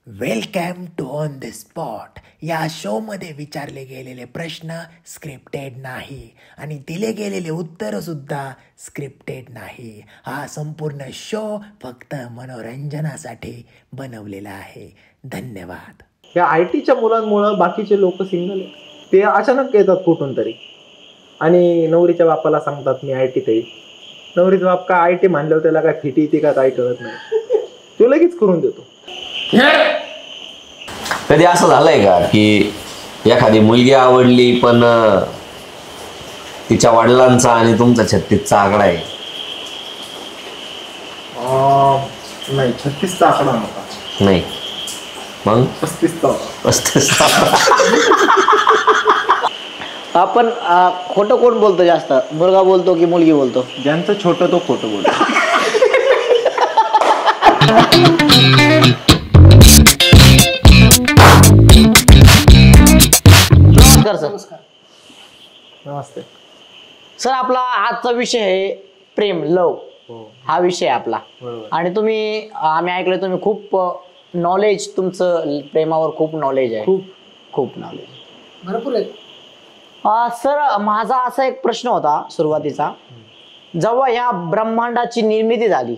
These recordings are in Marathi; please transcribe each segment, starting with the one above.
Welcome to on the spot. या शोमध्ये विचारले गेलेले प्रश्न स्क्रिप्टेड नाही आणि दिले गेलेले उत्तर सुद्धा स्क्रिप्टेड नाही. हा संपूर्ण शो फक्त मनोरंजनासाठी बनवलेला आहे. धन्यवाद. या IT च्या मुलांमुळं बाकीचे लोक सिंगल आहेत. ते अचानक येतात कुठून तरी आणि नवरीच्या बापाला सांगतात मी IT आहे. नवरीचा बाप का IT म्हणल्यावर त्याला काय फिटी येते का काही कळत नाही, तो लगेच करून देतो. कधी असं झालंय का की एखादी मुलगी आवडली पण तिच्या वडिलांचा आणि तुमचा 36चा आकडा आहे? नाही, 36चा आकडा नव्हता. नाही, मग 35चा. आपण खोटं कोण बोलतो जास्त, मुलगा बोलतो की मुलगी बोलतो? ज्यांचं छोटं तो खोटं बोलतो. नमस्कार सर. नमस्ते सर, आपला आजचा विषय आहे प्रेम, लव. हा विषय आहे आपला. आणि आम्ही ऐकलं तुम्ही खूप नॉलेज, तुमचं प्रेमावर खूप नॉलेज आहे. खूप नॉलेज भरपूर आहे. सर, माझा असा एक प्रश्न होता सुरुवातीचा. जेव्हा ह्या ब्रह्मांडाची निर्मिती झाली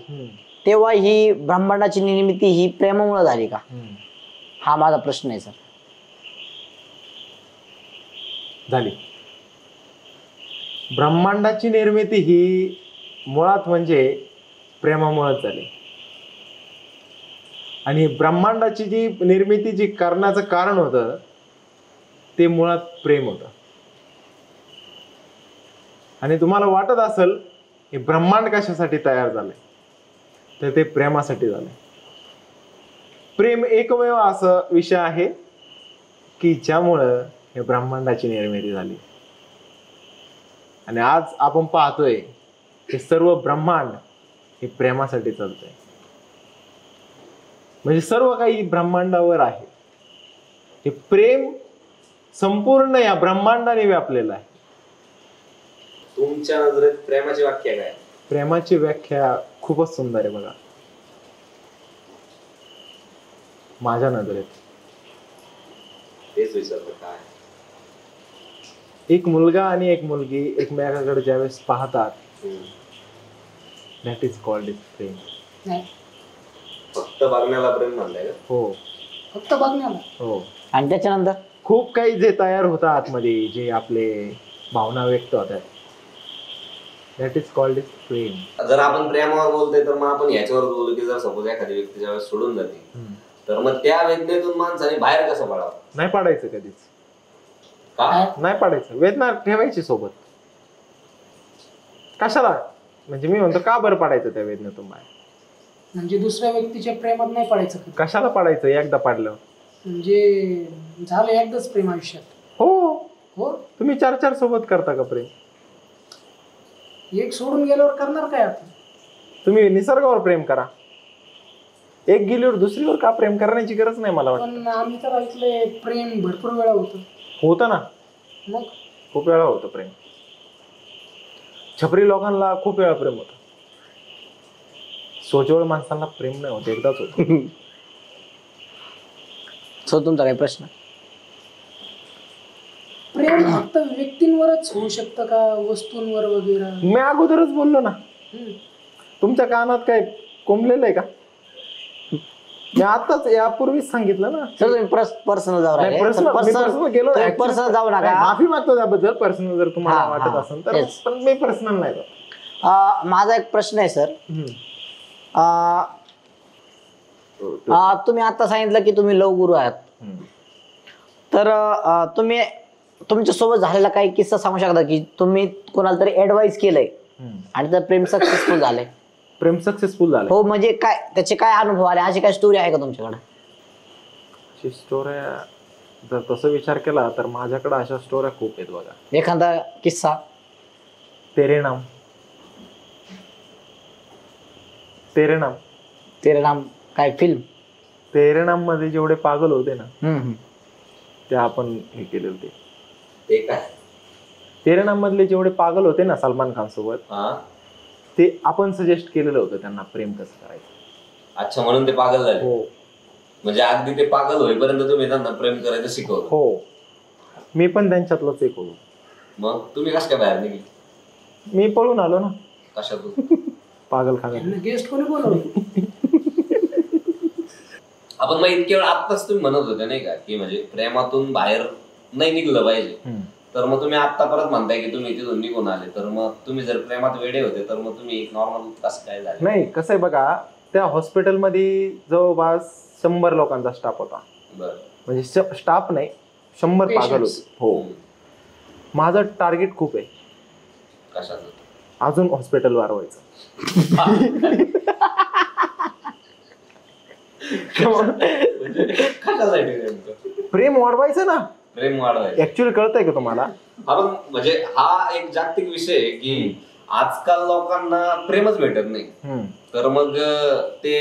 तेव्हा ही ब्रह्मांडाची निर्मिती ही प्रेमामुळे झाली का? हा माझा प्रश्न आहे सर. झाली. ब्रह्मांडाची निर्मिती ही मुळात म्हणजे प्रेमामुळेच झाली. आणि ब्रह्मांडाची जी निर्मिती जी करण्याचं कारण होतं ते मुळात प्रेम होतं. आणि तुम्हाला वाटत असेल हे ब्रह्मांड कशासाठी तयार झालंय, तर ते प्रेमासाठी झालंय. प्रेम एकमेव असं विषय आहे की ज्यामुळं हे ब्रह्मांडाची निर्मिती झाली. आणि आज आपण पाहतोय हे सर्व ब्रह्मांड हे प्रेमासाठी चालतंय. म्हणजे सर्व काही ब्रह्मांडावर आहे. हे प्रेम संपूर्ण या ब्रह्मांडाने व्यापलेलं आहे. तुमच्या नजरेत प्रेमाची व्याख्या काय? प्रेमाची व्याख्या खूपच सुंदर आहे बघा. माझ्या नजरेत तेच विचारतो काय. एक मुलगा आणि एक मुलगी एकमेकाकडे ज्यावेळेस पाहतात, दॅट इज कॉल्ड प्रेम. नाही, फक्त बघण्याला प्रेम म्हणलंय का? हो, फक्त बघण्याला. हो. आणि त्याच्यानंतर खूप काही जे तयार होतं आतमध्ये, जे आपले भावना व्यक्त होतात, दॅट इज कॉल्ड प्रेम. जर आपण प्रेमावर बोलतोय तर मग आपण याच्यावर बोलू की जर सपोज एखादी व्यक्ती ज्यावेळेस सोडून जाते तर मग त्या वेदनेतून माणसाने बाहेर कसं पडावं? नाही पाडायचं कधीच. का नाही पाडायचं. वेदना ठेवायची सोबत. कशाला? म्हणजे मी म्हणतो का बरं पाडायचं त्या वेदनेतून बाहेर? म्हणजे दुसऱ्या व्यक्तीच्या प्रेमात नाही पडायचं. कशाला पाडायचं? एकदा पाडलं म्हणजे झालं एकदाच प्रेम आयुष्यात. हो हो. तुम्ही 4-4 सोबत करता का प्रेम? एक सोडून गेल्यावर करणार काय आपण? तुम्ही निसर्गावर प्रेम करा. एक गेल्यावर दुसरीवर का प्रेम करण्याची गरज नाही मला वाटतं. पण आम्ही तर ऐकलंय प्रेम भरपूर वेळा होतं ना. मग खूप वेळा होतं प्रेम. छपरी लोकांना खूप वेळा प्रेम होतं. सोजवळ माणसांना प्रेम नाही होत, एकदाच होत. सर, तुमचा काही प्रश्न? प्रेम फक्त व्यक्तींवरच होऊ शकतं का वस्तूंवर वगैरे? मी अगोदरच बोललो ना. तुमच्या कानात काय कोंबलेलं आहे का? मी आताच यापूर्वीच सांगितलं ना. सर, तुम्ही पर्सनल जाऊ नका. पर्सनल जाऊ नका. माफी मागतो त्याबद्दल. पर्सनल जर तुम्हाला वाटत असेल तर, पण मी पर्सनल नाही. माझा एक प्रश्न आहे सर. तुम्ही आता सांगितलं की तुम्ही लव गुरु आहात, तर तुम्ही तुमच्या सोबत झालेला काही किस्सा सांगू शकता की तुम्ही कोणाला तरी ऍडवाइस केलंय आणि तर प्रेम सक्सेसफुल झालंय? प्रेम सक्सेसफुल झालं हो, म्हणजे काय त्याचे काय अनुभव आले? अशी काय स्टोरी आहे का तुमच्याकडे? स्टोऱ्या जर तसं विचार केला तर माझ्याकडे अशा स्टोऱ्या खूप आहेत बघा. एखादा किस्सा? तेरे नाम. तेरे नाम. तेरे नाम काय फिल्म? तेरे नाम मध्ये जेवढे पागल होते ना ते आपण हे केले होते. ते काय? तेरे नाम मधले जेवढे पागल होते ना सलमान खान सोबत, ते आपण सजेस्ट केलेलं होतं त्यांना प्रेम कसं करायचं. अच्छा, म्हणून ते पागल झाले. हो. म्हणजे अगदी ते पागल होईपर्यंत तुम्ही त्यांना प्रेम करायचं शिकवलं. हो, मी पण त्यांच्यातलंच एक होतो. मग तुम्ही कसं काय बाहेर निघले? मी पळून आलो ना कशातून? पागल खाण्यात. गेस्ट कोणी बोलवलं? आपण मग इतके वेळ आत्ताच तुम्ही म्हणत होते नाही का की म्हणजे प्रेमातून बाहेर नाही निघलं पाहिजे, तर मग तुम्ही आता परत म्हणताय की तुम्ही तिथून निघून आले, तर मग तुम्ही जर प्रेमात वेडे होते तर मग तुम्ही नॉर्मल कसं काय झालं? नाही, कसं आहे बघा, त्या हॉस्पिटलमध्ये जवळपास 100 लोकांचा स्टाफ होता. बरं. म्हणजे स्टाफ नाही, 100 पागल होते. हो, माझं टार्गेट खूप आहे. कशाचं? अजून हॉस्पिटल वाढवायचं. म्हणजे कशासाठी नेमकं? प्रेम वाढवायचं ना. प्रेम वाढवायचं ऍक्च्युअली कळतंय का तुम्हाला? आपण म्हणजे हा एक जागतिक विषय आहे की आजकाल लोकांना प्रेमच भेटत नाही, तर मग ते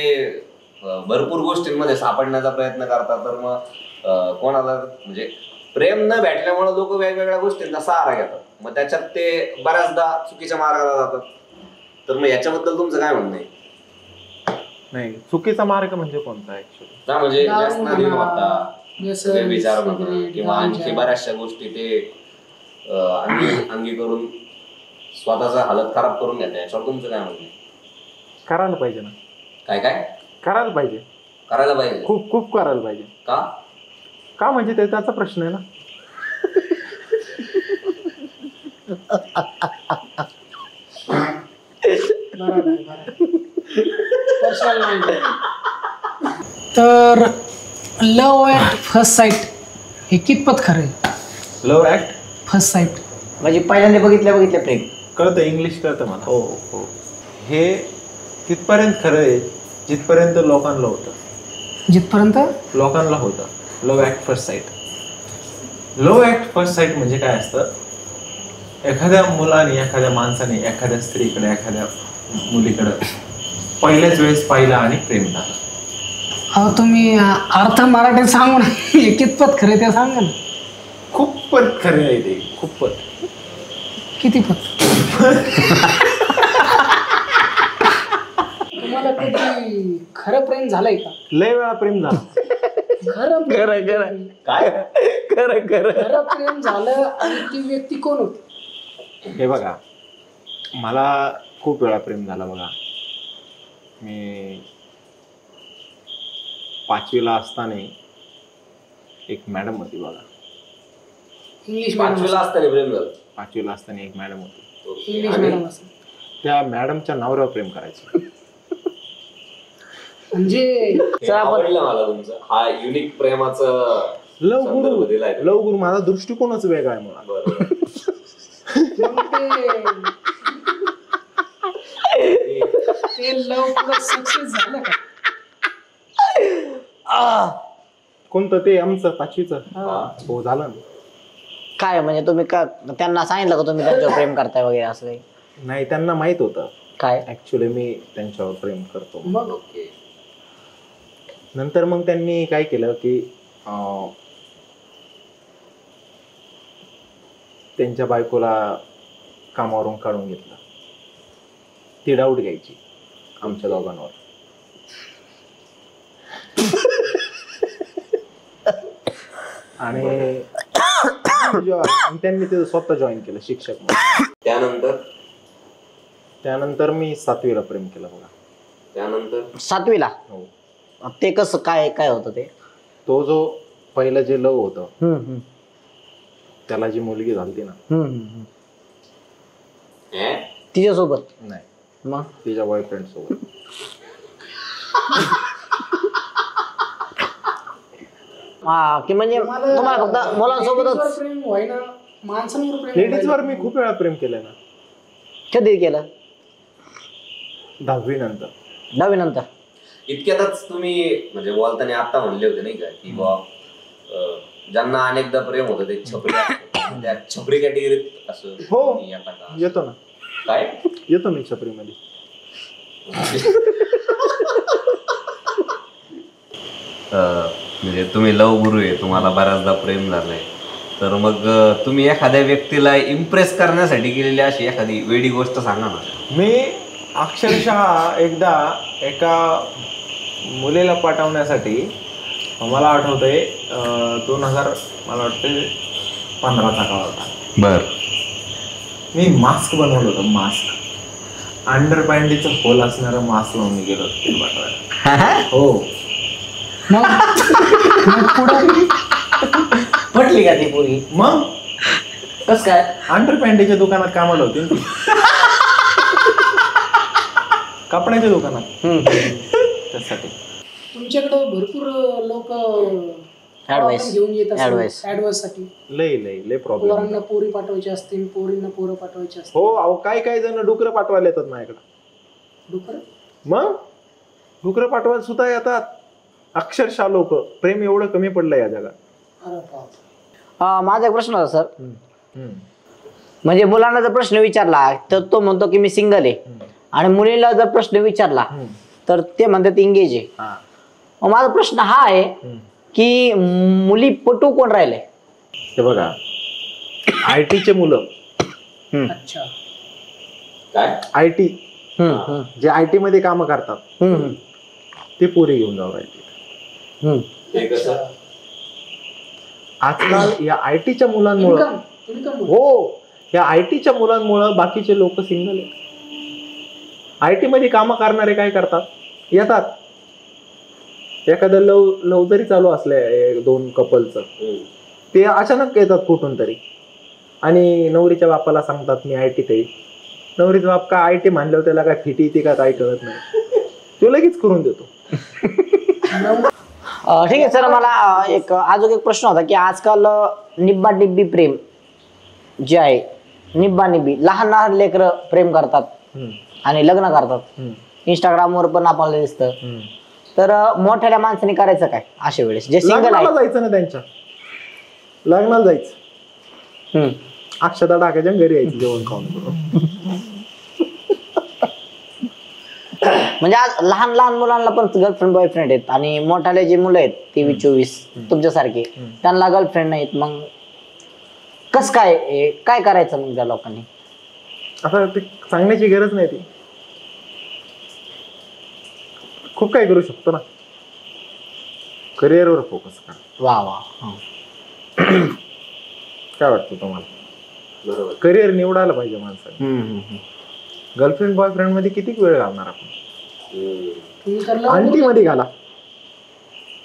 भरपूर गोष्टींमध्ये सापडण्याचा प्रयत्न करतात. तर मग कोणाला म्हणजे प्रेम न भेटल्यामुळे लोक वेगवेगळ्या गोष्टींचा सहारा घेतात, मग त्याच्यात ते बऱ्याचदा चुकीच्या मार्गाला जातात. तर मग याच्याबद्दल तुमचं काय म्हणणं आहे? नाही, चुकीचा मार्ग म्हणजे कोणता ऍक्च्युअली? म्हणजे दारू व्यसनाधीन म्हणा, होता, व्यसन, विचार म्हणा सिगरेट, किंवा आणखी गांजा. बऱ्याचशा गोष्टी ते अंगी करून स्वतःचा हालत खराब करून घेतात. याच्यावर तुमचं काय म्हणणं आहे? करायला पाहिजे ना. काय काय करायला पाहिजे, करायला पाहिजे? खूप खूप करायला पाहिजे. का म्हणजे ते त्याचा प्रश्न आहे ना. तर लव्ह ॲट फर्स्ट साईट हे कितपत खरं आहे? लव्ह ऍक्ट फर्स्ट साईट म्हणजे पहिल्यांदा बघितल्या प्रेम. कळतं, इंग्लिश कळतं मला. हो हो, हे तिथपर्यंत खरं आहे जिथपर्यंत लोकांना होतं. जिथपर्यंत लोकांना होतं love at first sight. Love at first sight म्हणजे काय असतं? एखाद्या मुलाने, एखाद्या माणसाने एखाद्या स्त्रीकडे, एखाद्या मुलीकडे पहिल्याच वेळेस पाहिला आणि प्रेम झालं. अहो तुम्ही अर्थ मराठीत सांगू ना, हे कितपत खरं आहे ते सांगा ना. खूपच खरे आहे ते, खूपच. किती पत? तुम्हाला कधी खरं प्रेम झालंय का? लय वेळा प्रेम झालं. खरं काय खरं प्रेम झालं आणि ती व्यक्ती कोण होती? हे बघा, मला खूप वेळा प्रेम झाला बघा. मी 5वीला असताना एक मॅडम होती बघा. इंग्लिश 5वीला असताना प्रेम झालं? 5वीला असताना एक मॅडम होती. इंग्लिश मॅडम असेल त्या मॅडमच्या नवऱ्यावर प्रेम करायचं. म्हणजे हे आवडलं मला तुमचं हा युनिक प्रेमाचं संदर्भ दिलाय. लव गुरु माझा दृष्टिकोनच वेगळा आहे मला. बरोबर. मग ते लव पुढे सक्सेस झालं का? कोणतं ते आमचं 5वीचं? हो, झालं ना. काय म्हणजे तुम्ही का त्यांना सांगितलं का तुम्ही त्यांच्यावर प्रेम करताय वगैरे असं काही? नाही, त्यांना माहित होतं काय ऍक्च्युली मी त्यांच्यावर प्रेम करतो. मग ओके. नंतर मग त्यांनी काय केलं की त्यांच्या बायकोला कामावरून काढून घेतलं. ती डाऊट घ्यायची आमच्या दोघांवर. आणि त्यांनी ते स्वतः जॉईन केलं शिक्षक म्हणून. त्यानंतर मी 7वीला प्रेम केलं बघा. त्यानंतर 7वीला? हो. ते कसं काय काय होतं ते? तो जो पहिलं जे लव होतं त्याला जी मुलगी झाली ना, तिच्यासोबत नाही, मग तिच्या बॉयफ्रेंड सोबत. हा की म्हणजे तुम्हाला फक्त मुलांसोबतच? प्रेम व्हायना, माणसांवर प्रेम लेडीजवर मी खूप वेळा प्रेम केलं ना. कधी केलं? 10वी नंतर. 10वी नंतर? इतक्यातच तुम्ही म्हणजे बोलताना आता म्हणले होते नाही का की बा ज्यांना अनेकदा प्रेम होतं ते छपरी असतात. त्या छपरी कॅटेगरीत असं हो, येता का? येतो ना. काय येतो मी छपरीमध्ये. म्हणजे तुम्ही लव गुरु आहे, तुम्हाला बऱ्याचदा प्रेम झालंय, तर मग तुम्ही एखाद्या व्यक्तीला इम्प्रेस करण्यासाठी केलेली अशी एखादी वेडी गोष्ट सांगा ना. मी अक्षरशः एकदा एका मुलीला पटवण्यासाठी मला आठवतंय 2000 मला वाटतं 15चा काळ होता. बर. मी मास्क बनवलं होतं. मास्क अंडर पॅन्टीचं होल असणारं मास्क लावून मी गेलो होतो ते बनवायला. हो. मग पुढं पटली का ती पोरी? मग कस काय? अंडर पॅन्टीच्या दुकानात कामाला होती ना ती. कपड्याच्या दुकानात. त्यासाठी तुमच्याकडे भरपूर लोक ऍडवाइस घेऊन येत ऍडवाइस असतात ऍडवाइस साठी. लय प्रॉब्लेम. पोरांना पोरी पाठवायची असतील, पोरींना पोरं पाठवायची असतील. हो अहो, काय जण डुकरं पाठवायला येतात माझ्याकडे. डुकरं? मग डुकरं पाठवायला सुद्धा येतात. अक्षरशः लोक. प्रेम एवढं कमी पडलं या जगात. अरे बाप. माझा एक प्रश्न होता सर. म्हणजे मुलांना जर प्रश्न विचारला तर तो म्हणतो की मी सिंगल आहे, आणि मुलीला जर प्रश्न विचारला तर ते म्हणतात इंगेज आहे. मग माझा प्रश्न हा आहे की मुली पटू कोण राहिले? हे बघा, IT चे मुलं. अच्छा. काय? IT जे IT मध्ये काम करतात ते पोरी घेऊन जाऊ राहिले. ते कसं? आजकाल या IT च्या मुलांमुळं, हो, या IT च्या मुलांमुळं बाकीचे लोक सिंगल आहेत. IT मध्ये काम करणारे काय करतात, येतात, एखादं लव जरी चालू असले 2 कपलचं, ते अचानक येतात कुठून तरी आणि नवरीच्या बापाला सांगतात मी IT आहे. नवरीचा बाप का IT मानल्यावर त्याला काय फिटी येते का काय कळत नाही, तो लगेच करून देतो. ठीक आहे सर, मला अजून एक प्रश्न होता की आजकाल निब्बा निब्बी प्रेम जे आहे, निब्बा निब्बी, लहान लहान लेकरं प्रेम करतात आणि लग्न करतात. इंस्टाग्रामवर पण आपल्याला दिसतं. तर मोठ्या माणसाने करायचं काय अशा वेळेस, जे सिंगल आहे? जायचं ना, त्यांच्या लग्नाला जायचं, अक्षता टाकायच्या घरी यायचं जेवण खाऊन करून. म्हणजे आज लहान लहान मुलांना पण गर्लफ्रेंड बॉयफ्रेंड आहेत, आणि मोठाले जे मुलं आहेत 23-24 तुमच्यासारखे, त्यांना गर्लफ्रेंड नाहीत. मग कस काय करायचं मग त्या लोकांनी? आता ते सांगण्याची गरज नाही. ती खूप काय करू शकतो ना. करिअरवर फोकस करा. वा वा. काय वाटतं तुम्हाला? बरोबर. करिअर निवडायला पाहिजे माणसाने. गर्लफ्रेंड बॉयफ्रेंड मध्ये किती वेळ घालणार आपण? आंटी मध्ये घाला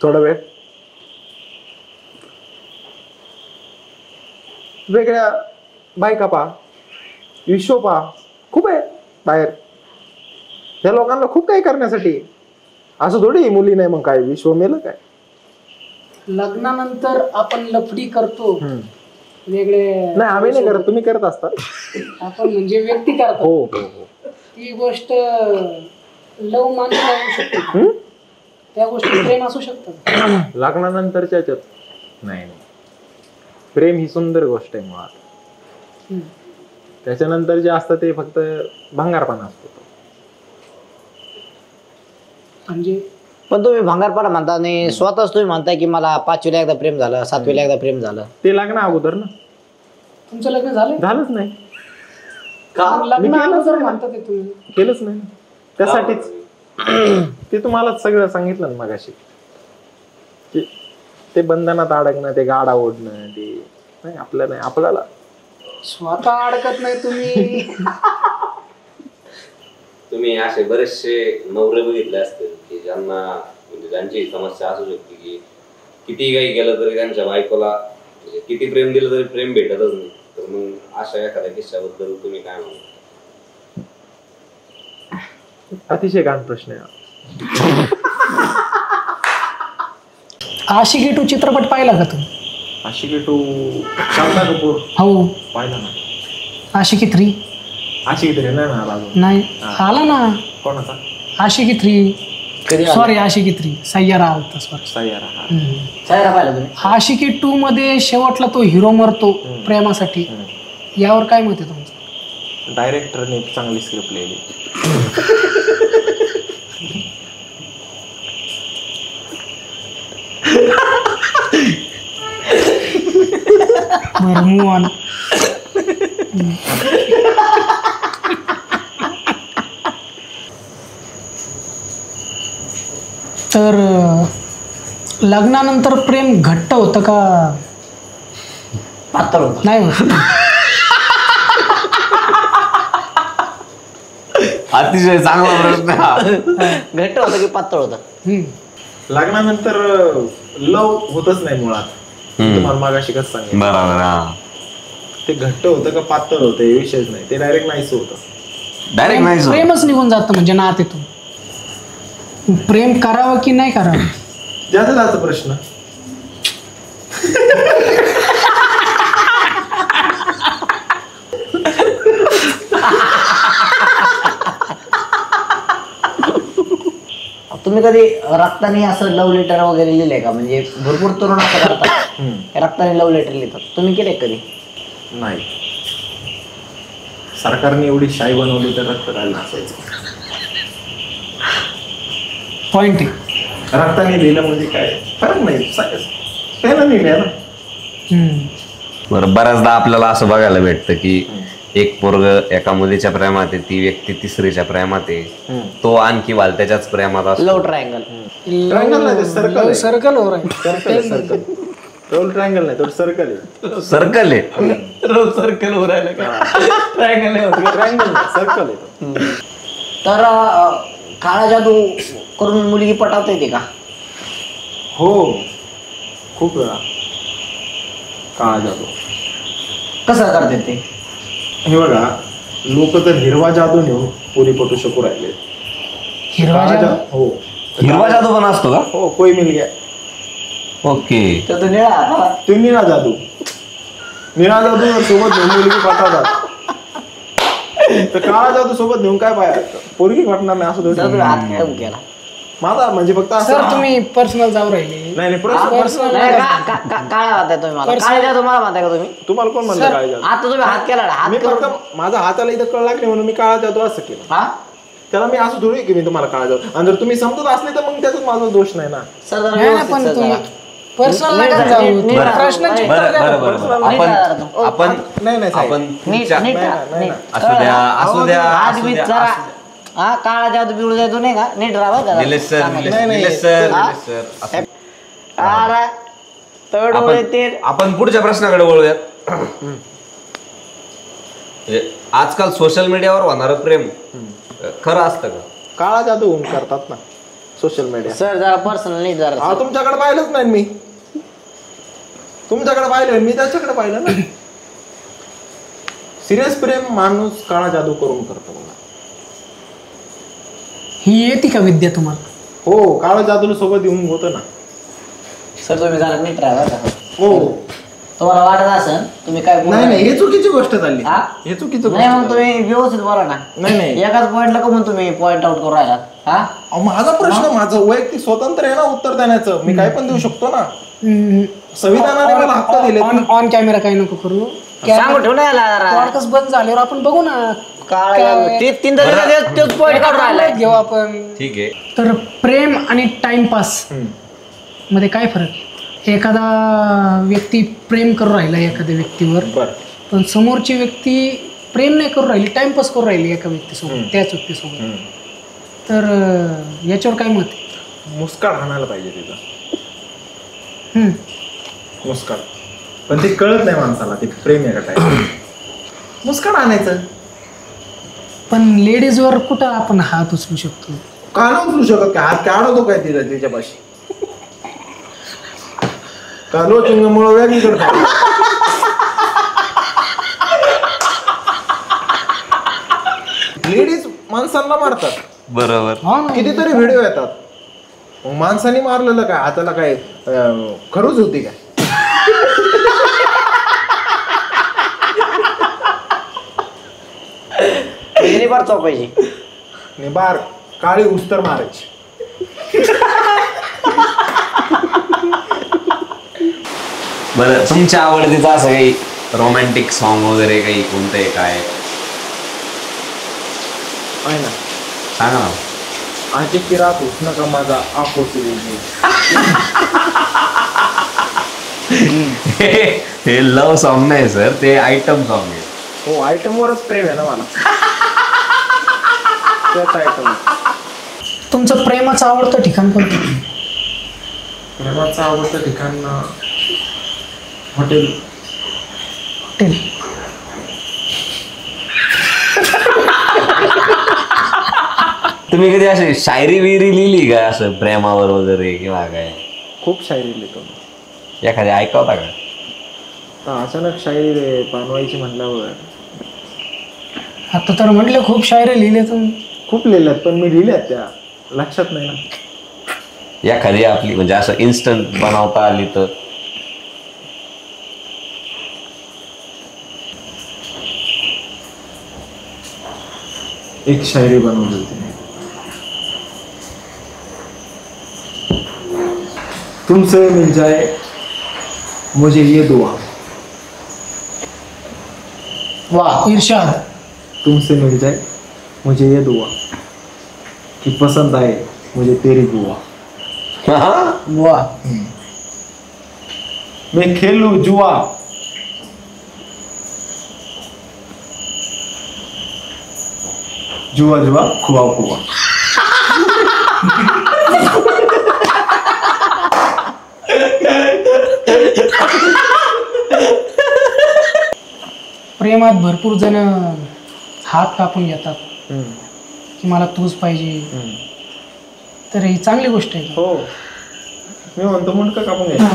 थोडा वेळ. वेगळ्या बायका पहा, विश्व पहा, खूप आहे बाहेर. त्या लोकांना खूप काही करण्यासाठी. असं थोडी मुली नाही मग काय विश्व मेलं काय? लग्नानंतर आपण लफडी करतो वेगळे. नाही, आम्ही नाही करत, तुम्ही करत असता. आपण म्हणजे व्यक्ती करतो. हो हो हो. ती गोष्ट लव मानता येऊ शकते, त्या गोष्टी प्रेम असू शकतात. लग्नानंतरच्या याच्यात नाही. प्रेम ही सुंदर गोष्ट आहे मुळात. त्याच्यानंतर जे असतं ते फक्त भंगारपणा असतो. म्हणजे पण तुम्ही भंगारपणा म्हणता आणि स्वतःच तुम्ही म्हणताय की मला 5वीला एकदा प्रेम झालं, 7वीला एकदा प्रेम झालं. ते लग्न अगोदर ना. तुमचं लग्न झालंच नाही का? लग्न अगोदर म्हणतात ते तुम्ही. केलंच नाही. त्यासाठीच ते तुम्हाला सगळं सांगितलं ना मगाशी. ते बंधनात अडकणं, ते गाडा ओढणं, ते नाही आपल्याला स्वतः अडकत नाही तुम्ही. तुम्ही असे बरेचसे नवरे बघितले असतील की ज्यांना म्हणजे ज्यांची समस्या असू शकते की किती काही केलं तरी त्यांच्या बायकोला म्हणजे किती प्रेम दिलं तरी प्रेम भेटतच नाही. तर मग अशा एखाद्या किस्साबद्दल तुम्ही काय म्हणता? अतिशय घाण प्रश्न आहे. आशिकी 2 चित्रपट पाहिला का तुम्ही? आशिकी 2 श्रद्धा कपूर. हो पाहिला ना. आशिकी 3 आशिकी 3 नाही ना अजून. नाही आला ना. कोणाचा? आशिकी 3 सॉरी आशिकी 3 सय्यारा आलता. सॉरी सय्यारा. पाहिला तुम्ही? आशिकी 2 मध्ये शेवटला तो हिरो मरतो प्रेमासाठी. यावर काय मत आहे तुमचं? डायरेक्टरने चांगली स्क्रिप्ट लिहिली. बरं मूव ऑन. तर लग्नानंतर प्रेम घट्ट होतं का पातळ होतं. नाही होत? अतिशय चांगला प्रश्न हा. घट्ट होतं की पातळ होतं? लग्नानंतर लव होतच नाही मुळात. तुम्हाला मागाशी कसं सांगितलं, बरोबर हा. ते घट्ट होतं का पातळ होतं हे विषयच नाही, ते डायरेक्ट नाहीच होतं. डायरेक्ट नाही सोड. प्रेमच निघून जातं म्हणजे नात्यातून. प्रेम करावं की नाही करावं? ज्याचा त्याचा प्रश्न. तुम्ही कधी रक्ताने असं लव्ह लेटर वगैरे लिहिलंय का? म्हणजे भरपूर तरुण असं करतात रक्ताने लव्ह लेटर लिहितात, तुम्ही केले कधी? नाही, सरकारने एवढी शाई बनवली तर रक्त काय नसायचं. पॉइंट आहे. रक्ताने लिहिलं म्हणजे काय फरक नाही, त्यानं लिहिलंय ना. बरं, बऱ्याचदा आपल्याला असं बघायला भेटतं की एक पोरग एका मुलीच्या प्रेमात आहे, ती व्यक्ती तिसरीच्या प्रेमात आहे, तो आणखी त्याच्याच प्रेमात असतो. Love triangle. ट्रायंगल नाही, ते सर्कल आहे. सर्कल हो राय. सर्कल रोल ट्रायंगल नाही, तो सर्कल आहे. सर्कल आहे. सर्कल हो राहिलं का? ट्रायंगल नाही होत. ट्रायंगल नाही, सर्कल आहे तो. तर काळा जादू करून मुलगी पटावता येते का? हो, खूप वेळा काळा जादू. कसं करते ते? हे बघा, लोक तर हिरवा जादू नेऊन पोरी पटू शकू राहिले. हिरवा जादू? हो. हिरवा जादू पण असतो का? हो, कोई मिल गया. ओके. तर तो निळा. ते निळा जादू. निळा जादू सोबत नेऊन मुलगी पटवतात. तर काळा जादू सोबत नेऊन काय पाहिजे, पोरगी पटणार नाही असं तर तुम्ही हात काय केला? माझा म्हणजे फक्त असं. सर तुम्ही पर्सनल जाऊ राहिले. नाही प्रश्न नाही, काळा म्हणताय तुम्ही मला? काळे जादू मला म्हणताय का तुम्ही? तुम्हाला कोण म्हणलं काळा जादू? आता तुम्ही हात केला ना, हात मी करून. फक्त माझा हाताला इथं कळ लागली म्हणून मी काळा जादू असं केलं. हा त्याला मी असं थोडी की मी तुम्हाला काळा जादू, आणि जर तुम्ही समजत असले तर मग त्याच्यात माझा दोष नाही ना. सर जरा नाही ना, व्यवस्थित पण सर तुम्ही जरा. पर्सनल नीट नका जरा, जाऊ. नीट जरा. प्रश्नांची बरं उत्तरं द्या. बरं बरं बरं. आपण नाही नाही साहेब. आपण नीट तुमच्या- नीट नाही, नाही, असू द्या असू द्या हात असू बीत द्या, जरा. असू द्या. हा काळा जादू बिळू जातो नाही का? नीट राहा बरं का? निलेश सर, चांगलं. निलेश नाही, नाही. निलेश सर, हा? निलेश सर, असू द्या. अरे, तड आपण येते. आपण पुढच्या प्रश्नाकडे वळूयात. म्हणजे आजकाल सोशल मीडियावर होणारं प्रेम खरं असतं का? काळा जादू होऊन करतात ना सोशल मीडिया. सर जरा पर्सनल नीट जरा. हा, तुमच्याकडे पाहिलंच नाही मी. तुमच्याकडे पाहिलं, मी त्याच्याकडे पाहिलं ना. सिरियस प्रेम माणूस काळा जादू करून करतो बघा. ही येते का विद्या तुम्हाला? हो, काळा जादू सोबत येऊन होतं ना. सर तुम्ही जरा नीट राहा बरं का? हो. तुम्हाला वाटत असेल तुम्ही काय बोलताय? नाही नाही, हे चुकीची गोष्ट झाली. हा? हे चुकीचं नाही मग गोष्ट झाली. तुम्ही व्यवस्थित बोला ना. नाही नाही, एकाच पॉइंटला का म्हणून तुम्ही पॉइंट आउट करून राहिलात? हा अहो, माझा प्रश्न, माझं वैयक्तिक स्वतंत्र आहे ना उत्तर देण्याचं. मी काय पण देऊ शकतो ना. संविधानाने मला हक्क दिले. ऑन कॅमेरा काही नको करू. सांगू ठेवू नाही आला जरा. पॉडकास्ट बंद झाल्यावर आपण बघू ना. काळा जादू. ते तीन तोच पॉइंट काढून राहिलाय. घेऊ आपण. ठीक आहे. तर प्रेम आणि टाइमपास मध्ये काय फरक आहे? एखादा व्यक्ती प्रेम करू राहिला एखाद्या व्यक्तीवर, बरं. पण समोरची व्यक्ती प्रेम नाही करू राहिली, टाइमपास करू राहिली एका व्यक्तीसोबत, त्याच व्यक्तीसोबत. तर याच्यावर काय मत आहे? मुस्कान आणायला पाहिजे तिथं. हम्म. मुस्कान. पण ते कळत नाही माणसाला ते प्रेम आहे का काय. मुस्कान आणायचं. पण लेडीजवर कुठं आपण हात उचलू शकतो? का नाही उचलू शकत? काय हात काढतो काय तिला तिच्यापाशी? का लोचिंगमुळे वेगळीकडे काय? लेडीज माणसांना मारतात. बरोबर. कितीतरी व्हिडिओ येतात. मग माणसाने मारलेलं काय? हाताला काय खरूच होती काय? बार चौपायची बार काळी उस्तर मारायची. बरं, तुमच्या आवडतीचं असं काही रोमॅन्टिक सॉन्ग वगैरे काही कोणतं आहे काय आहे ना. सांगा ना. आजची की रात उष्ण का माझा आखो हे लव्ह सॉन्ग नाही सर, ते आयटम सॉन्ग आहे. हो, आयटम वरच प्रेम आहे ना मला. त्याच आयटम. तुमचं प्रेमाचं आवडतं ठिकाण कोणतं? प्रेमाचं आवडतं ठिकाण हॉटेल. हॉटेल. तुम्ही कधी अशी शायरी विरी लिहिली का असं प्रेमावर वगैरे किंवा काय? खूप शायरी लिहितो मी. एखादी ऐकवता का? तर अचानक शायरी बनवायची म्हणल्यावर आता तर म्हटलं खूप शायरी लिहिले तुम्ही. खूप लिहिल्यात, पण मी लिहिल्यात त्या लक्षात नाही ना. एखादी आपली म्हणजे असं इन्स्टंट बनवता आली तर? एक शायरी बनवली होती. तुमसे मिल जाए मुझे ये दुआ. वाह. इरशाद. तुमसे मिल जाए मुझे ये दुआ कि पसंद आए मुझे तेरी बुआ. वाह. मैं खेलूं जुआ जुआ जुआ खुआ खुआ. प्रेमात भरपूर जण हात कापून घेतात की मला तूच पाहिजे. तर ही चांगली गोष्ट आहे. हो, मी म्हणतो मुंडकं कापून घ्यायचं.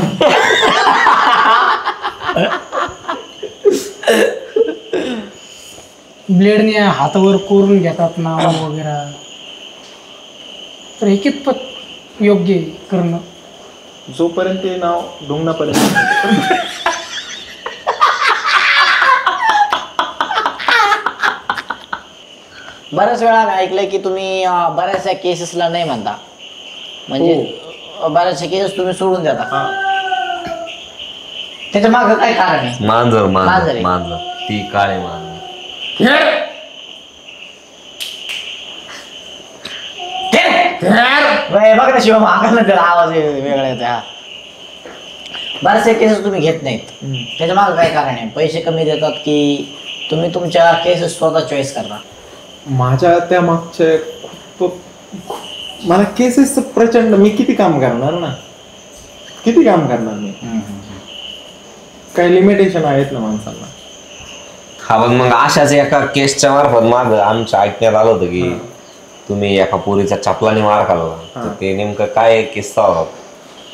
ब्लेडने हातावर कोरून घेतात नाव वगैरे. तर हे कितपत योग्य आहे करणं? जोपर्यंत ते नाव ढुंगणापर्यंत. बऱ्याच वेळा मी ऐकलंय की तुम्ही बऱ्याचशा केसेसला नाही म्हणता, म्हणजे बऱ्याचशा केसेस तुम्ही सोडून देता. त्याच्या मागं काय कारण आहे? मांजर मांजर मांजर आहे. मांजर ती काळे मांजर. बघ ना शिवम, आकाला त्याला आवाज वेगळा येतो. बऱ्याचशा केसेस तुम्ही घेत नाहीत, त्याच्या मागं काय कारण आहे? पैसे कमी देतात की तुम्ही तुमच्या केसेस स्वतः चॉईस करता? माझ्या त्या मागचे खूप मला केसेस प्रचंड. मी किती काम करणार ना, किती काम करणार मी. काही लिमिटेशन आहेत ना माणसांना. हा, पण मग अशाच एका केसच्या मार्फत माग आमच्या ऐकण्यात आलं होतं की तुम्ही एका पोरीचा चपलाने मार खाल्ला. तर ते नेमकं काय किस्सा होता?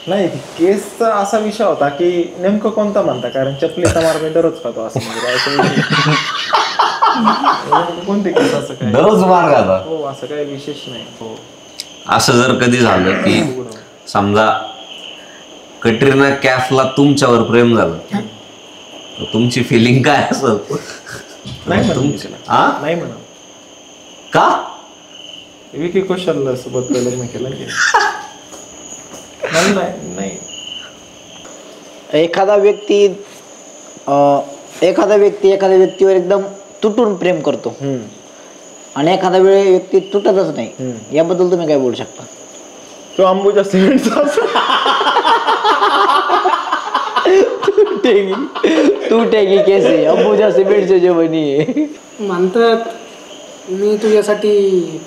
नाही, केसचा असा विषय होता की नेमकं कोणता म्हणता, कारण चपलीचा मार मी दररोज खातो असं म्हणजे कोणते केस असं काय दररोज मार खाता? हो, असं काही विशेष नाही. हो, असं जर कधी झालं की समजा कटरीना कैफला तुमच्यावर प्रेम झालं तर तुमची फिलिंग काय असेल? नाही म्हणा, नाही म्हणा. का? विकी कौशल सोबत लग्न केलं की नाही. एखादा व्यक्ती एखाद्या व्यक्तीवर एकदम तुटून प्रेम करतो आणि एखादा वेळ व्यक्ती तुटतच नाही, याबद्दल तुम्ही काय बोलू शकता? तो अंबुजा सिमेंटचा तुटेगी कैसे अंबुजा सिमेंटचे जे बनी म्हणतात मी तुझ्यासाठी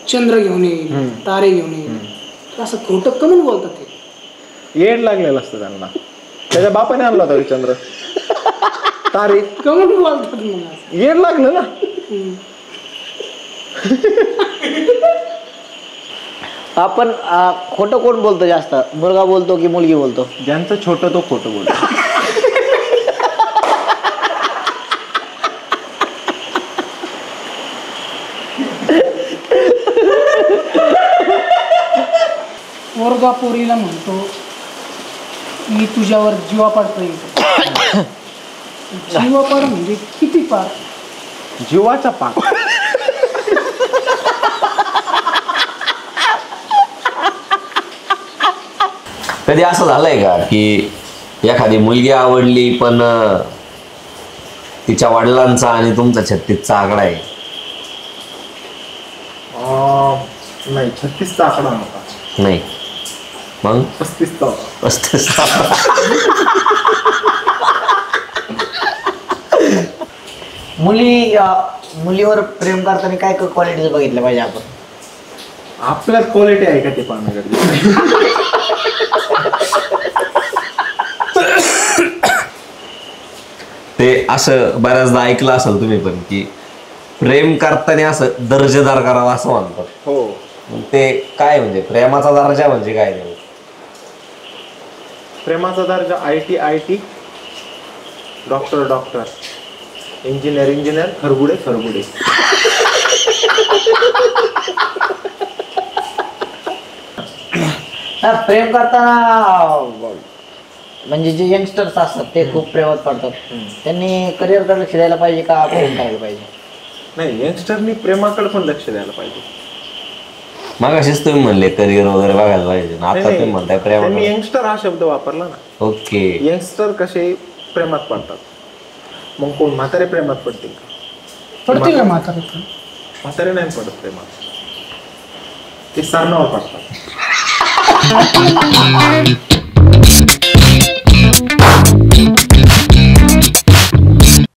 चंद्र घेऊन येईल, तारे घेऊन येईल. असं खोटं कमून बोलतात ते. येड लागलेलं असतं त्यांना. त्याच्या बापाने आणला होता चंद्र तारे. कमून बोलतात मला. येड लागलं ना. आपण खोटं कोण बोलतो जास्त, मुलगा बोलतो की मुलगी बोलतो? ज्यांचं छोटं तो खोटं बोलतो. पोरगा पोरीला म्हणतो मी तुझ्यावर जीवापाड प्रेम. जीवापाड म्हणजे किती पार? जीवाचा पाक. कधी असं झालंय का की एखादी मुलगी आवडली पण तिच्या वडिलांचा आणि तुमचा 36चा आकडा आहे? नाही, 36चा आकडा नव्हता. नाही, मग 35चा होता. 35चा. मुलीवर प्रेम करताना काय क्वालिटीज बघितलं पाहिजे आपण? आपल्यात क्वालिटी आहे का ते पाहणं गरजेचं. असं बऱ्याचदा ऐकलं असेल तुम्ही पण की प्रेम करताना असं दर्जेदार करावं असं म्हणतात. हो. मग ते काय म्हणजे प्रेमाचा दर्जा म्हणजे काय नाही? प्रेमाचा दर्जा IT डॉक्टर इंजिनियर खरबुडे. प्रेम करताना म्हणजे जे यंगस्टर्स असतात ते खूप प्रेमात पडतात, त्यांनी करिअरकडे लक्ष द्यायला पाहिजे का प्रेम करायला पाहिजे? नाही, यंगस्टरनी प्रेमाकडे पण लक्ष द्यायला पाहिजे. मग असेच तुम्ही म्हणले करिअर वगैरे बघायला पाहिजे, आता तुम्ही म्हणताय प्रेमाकडे. यंगस्टर हा शब्द वापरला ना. ओके. यंगस्टर कसे प्रेमात पडतात, मग कोण म्हातारे प्रेमात पडतील का? पडते का म्हातारे? म्हातारे नाही पडत प्रेमात, ते सरणावर पडतात.